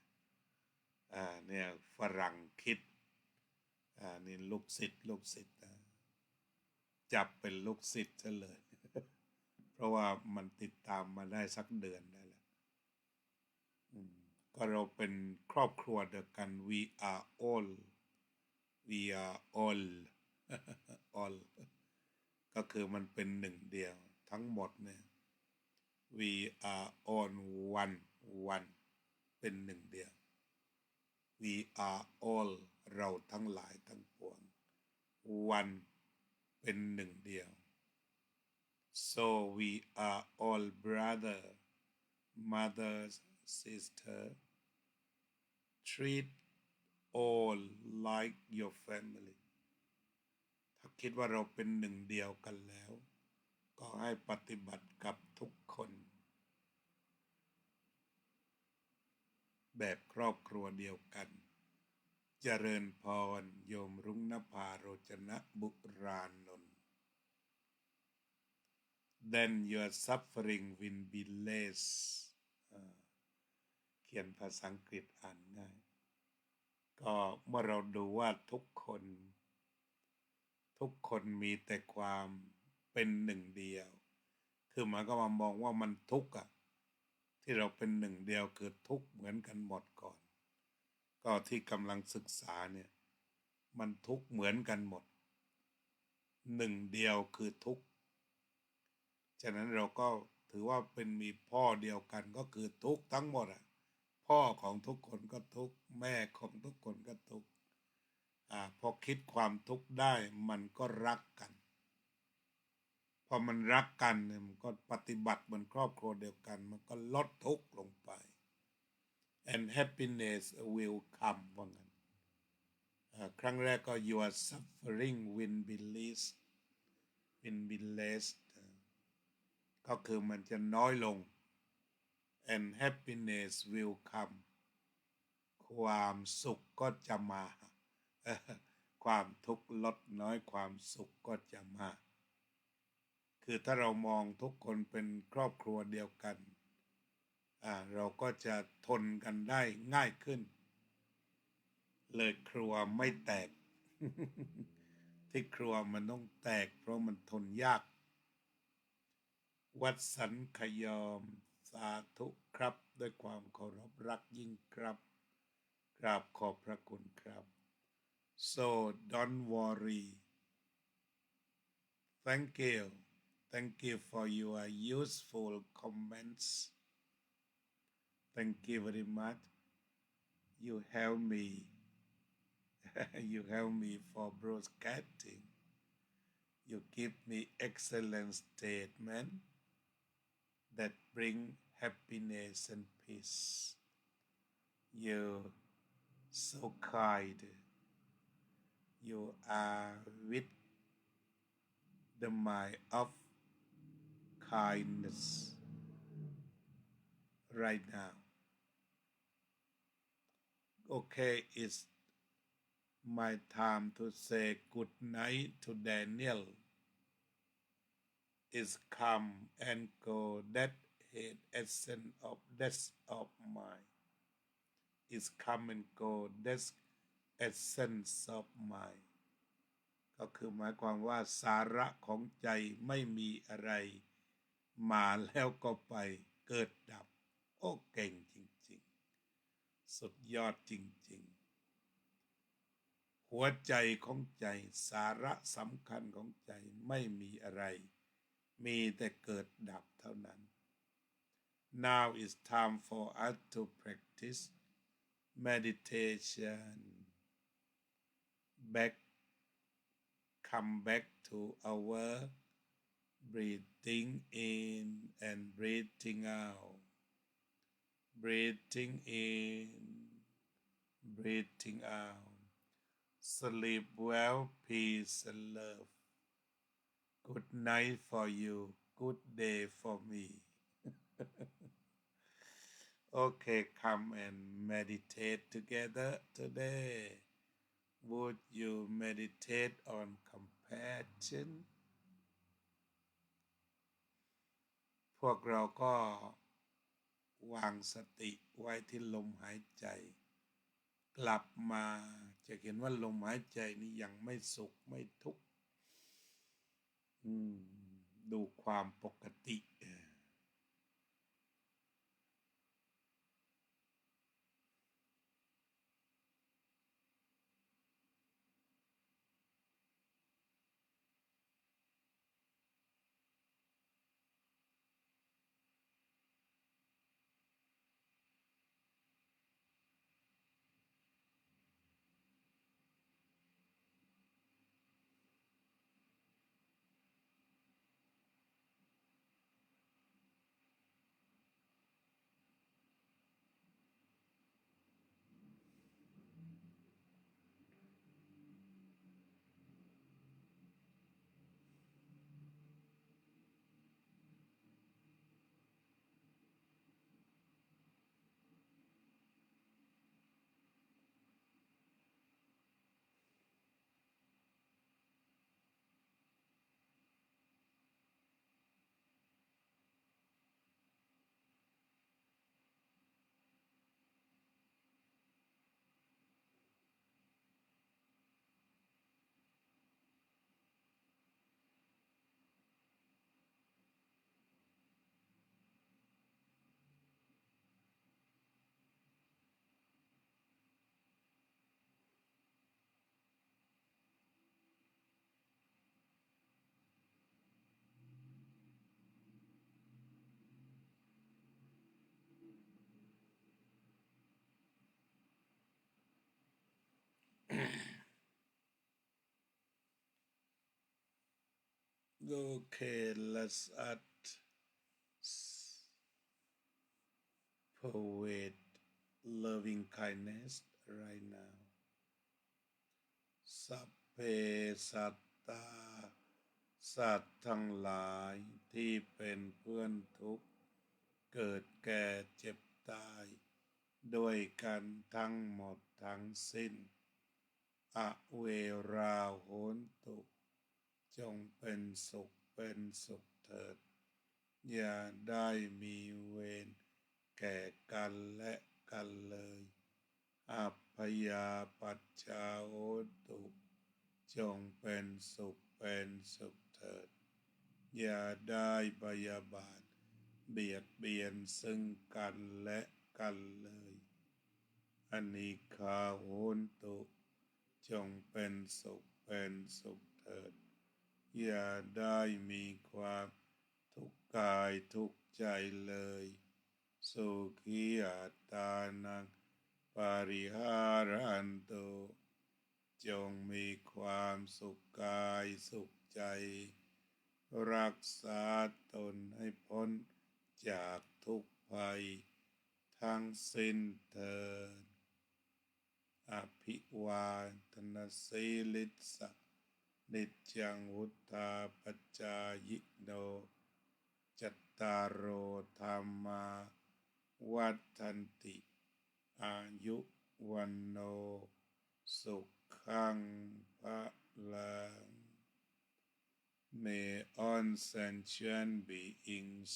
เนี่ยฝรั่งคิดนี่ลูกศิษย์จับเป็นลูกศิษย์ซะเลย เพราะว่ามันติดตามมาได้สักเดือนได้แล้วก็เราเป็นครอบครัวเดียวกัน we are all all ก็คือมันเป็นหนึ่งเดียวทั้งหมดเนี่ย we are all one เป็นหนึ่งเดียว we are all เราทั้งหลายทั้งปวง one เป็นหนึ่งเดียว so we are all brother mothers sister treat all like your family ถ้าคิดว่าเราเป็นหนึ่งเดียวกันแล้วก็ให้ปฏิบัติกับทุกคนแบบครอบครัวเดียวกันเจริญพรโยมรุ่งนภาโรจนะบุรานนท์ Then your suffering will be less เขียนภาษาอังกฤษอ่านง่ายก็เมื่อเราดูว่าทุกคนมีแต่ความเป็นหนึ่งเดียวคือหมายก็มามองว่ามันทุกข์ที่เราเป็นหนึ่งเดียวคือทุกข์เหมือนกันหมดก่อนก็ที่กำลังศึกษาเนี่ยมันทุกข์เหมือนกันหมดหนึ่งเดียวคือทุกข์ฉะนั้นเราก็ถือว่าเป็นมีพ่อเดียวกันก็คือทุกข์ทั้งหมดพ่อของทุกคนก็ทุกข์แม่ของทุกคนก็ทุกข์พอคิดความทุกข์ได้มันก็รักกันพอมันรักกันเนี่ยมันก็ปฏิบัติเหมือนครอบครัวเดียวกันมันก็ลดทุกข์ลงไป and happiness will come ว่างั้นครั้งแรกก็ your suffering will be less ก็คือมันจะน้อยลง and happiness will come ความสุขก็จะมาความทุกข์ลดน้อยความสุขก็จะมาคือถ้าเรามองทุกคนเป็นครอบครัวเดียวกันเราก็จะทนกันได้ง่ายขึ้นเลยครัวไม่แตก ที่ครัวมันต้องแตกเพราะมันทนยากวัดสันขยอมสาธุครับด้วยความเคารพรักยิ่งครับกราบขอบพระคุณครับ so don't worry thank you for your useful comments thank you very much you help me you help me for broadcasting you give me excellent statement that bring happiness and peace you so kind you are with the mind of kindness right now okay it's my time to say good night to Daniel is come and go that hate essence of death of mind is come and go that essence of mind ก็คือหมายความว่าสาระของใจไม่มีอะไรมาแล้วก็ไปเกิดดับโอ้เก่งจริงๆสุดยอดจริงๆหัวใจของใจสาระสำคัญของใจไม่มีอะไรมีแต่เกิดดับเท่านั้น Now is time for us to practice meditation come back to our breathing in and breathing out breathing in breathing out sleep well peace and love good night for you good day for me okay come and meditate together today would you meditate on compassion พวกเราก็วางสติไว้ที่ลมหายใจกลับมาจะเห็นว่าลมหายใจนี้ยังไม่สุขไม่ทุกข์ดูความปกติ Okay, let's add poet loving kindness right now. สัพเพสัตตาสัตว์ทั้งหลายที่เป็นเพื่อนทุกข์ เกิดแก่เจ็บตายด้วยกันทั้งหมดทั้งสิ้นอเวราโหนตุจงเป็นสุขเป็นสุขเถิดอย่าได้มีเวรแก่กันและกันเลยอัพพยาปัชชาโหนตุจงเป็นสุขเป็นสุขเถิดอย่าได้พยาบาทเบียดเบียนซึ่งกันและกันเลยอนิฆาโหนตุจงเป็นสุขเป็นสุขเถิดอย่าได้มีความทุกข์กายทุกข์ใจเลยสุขีอัตตานังปาริหารันตุจงมีความสุขกายสุขใจรักษาตนให้พ้นจากทุกภัยทั้งสิ้นเถิดอภิวาทนาสีลิสะนิจจังวุธาปัจจายโนจัตตารโอธรรมาวัฏันติอายุวันโนสุขังภะลัง May all sentient beings,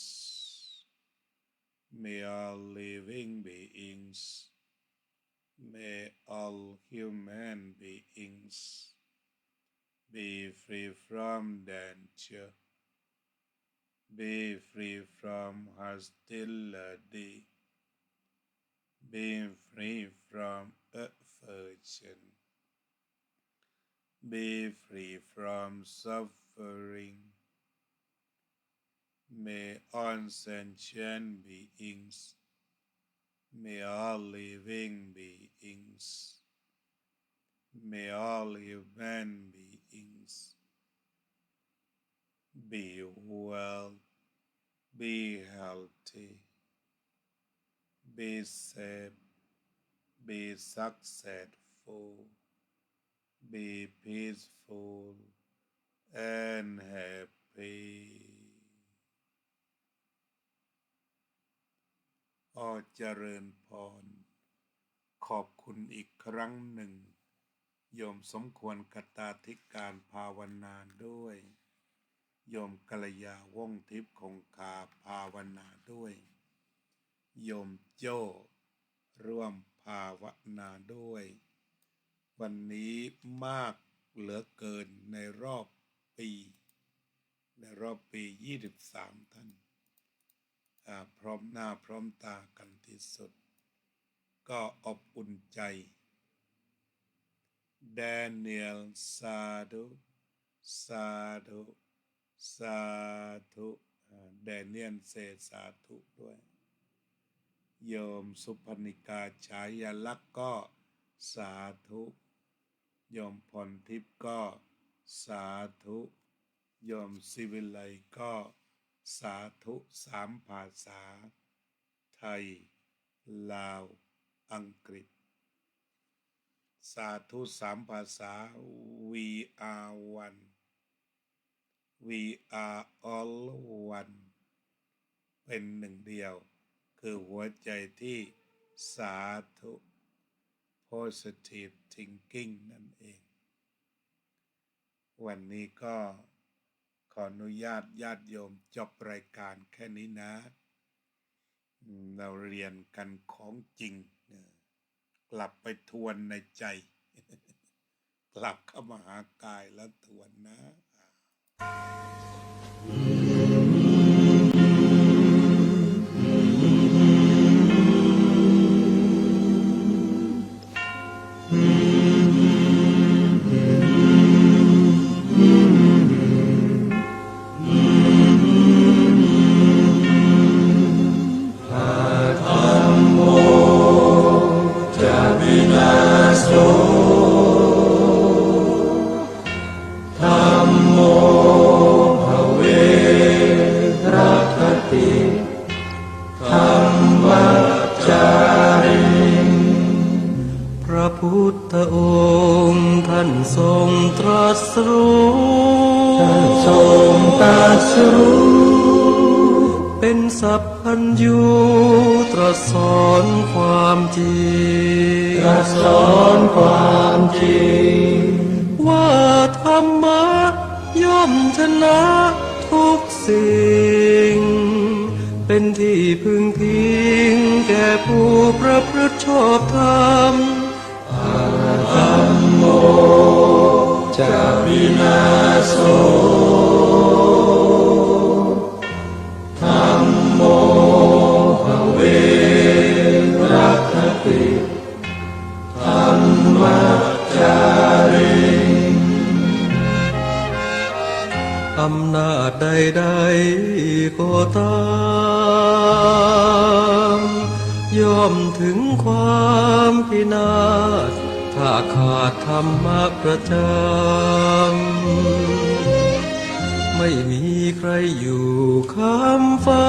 may all living beings, may all human beings be free from danger, be free from hostility, be free from aversion, be free from suffering. May all sentient beings, may all living beings, may all human beings be well, be healthy, be safe, be successful, be peaceful and happy. เจริญพรขอบคุณอีกครั้งหนึ่งโยมสมควรกตธิการภาวนาด้วยโยมกัลยาว่องทิพย์คงคาภาวนาด้วยโยมโจ้ร่วมภาวนาด้วยวันนี้มากเหลือเกินในรอบปี23 ท่านพร้อมหน้าพร้อมตากันที่สุดก็อบอุ่นใจแดเนียลสาธุสาธุสาธุแดเนียลเซสาธุด้วยโยมสุพนิกาฉายาลักษณ์ก็สาธุโยมพรทิพย์ก็สาธุโยมศิวิไลก็สาธุ3 ภาษาไทยลาวอังกฤษสาธุ3 ภาษา We are one We are all one เป็นหนึ่งเดียวคือหัวใจที่สาธุ Positive Thinking นั่นเองวันนี้ก็ขออนุญาตญาติโยมจบรายการแค่นี้นะเราเรียนกันของจริงกลับไปทวนในใจ กลับเข้ามาหากายแล้วทวนนะ
ทรงตรัสรู้ เป็นสัพพัญญูตรัสสอนความจริง
ตรัสสอนความจริง
ว่าธรรมะย่อมชนะทุกสิ่ง เป็นที่พึงพิงแก่ผู้ประพฤติชอบธรรม
ธัมโมจะวินาโสธัมโมภเวรัคติธัมมัจจาริ
อำนาจใดๆก็ตาม ย่อมถึงความพินาศถ้าขาดธรรมะประจำ ไม่มีใครอยู่คำฟ้า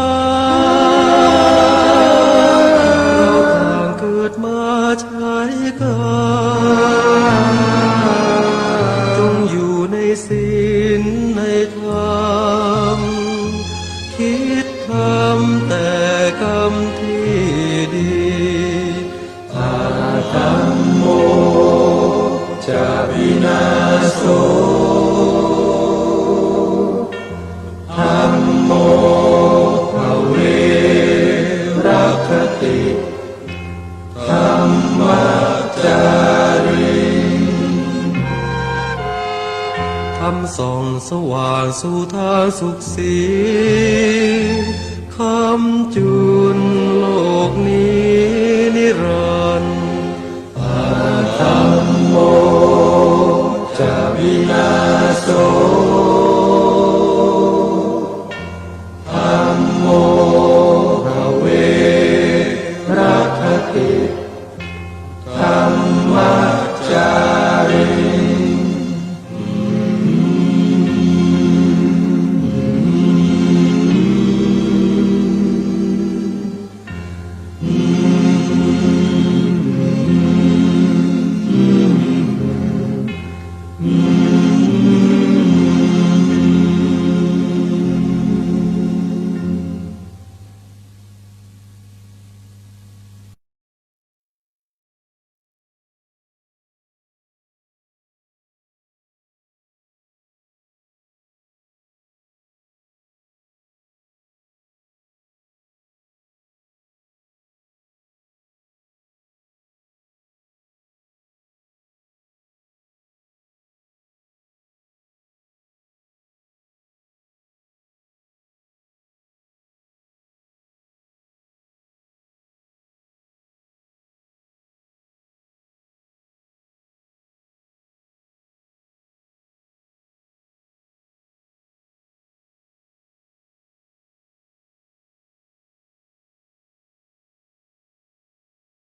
เราต่างเกิดมาใช้กันจงอยู่ในศีลในธรรม คิดทำแต่กรรมที่ดี
ธัมโมจะวินาโสธัมโมภเวรัคติธัมมัจจาริ
ทำส่องสว่างสู่ทางสุขสีคำจุนโลกนี้นิรันดร์
ธัมโม